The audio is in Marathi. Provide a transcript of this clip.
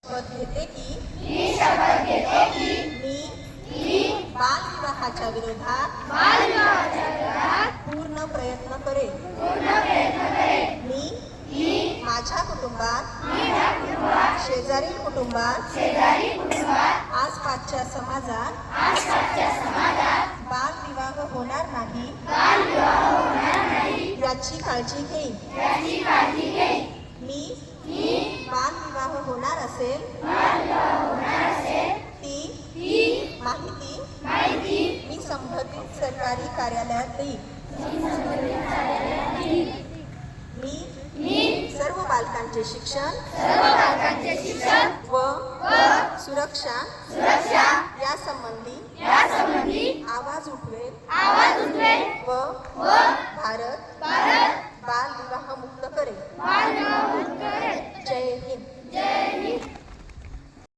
शपथ घेते की मी बालविवाहाच्या विरोधात पूर्ण प्रयत्न करेन। मी माझ्या कुटुंबात शेजारील कुटुंबात आसपासच्या समाजात बालविवाह होणार नाही याची काळजी घेईन। मी बालविवाह होणार असेल ती माहिती मी संबंधित सरकारी कार्यालयात देईन। मी सर्व बालकांचे शिक्षण व सुरक्षा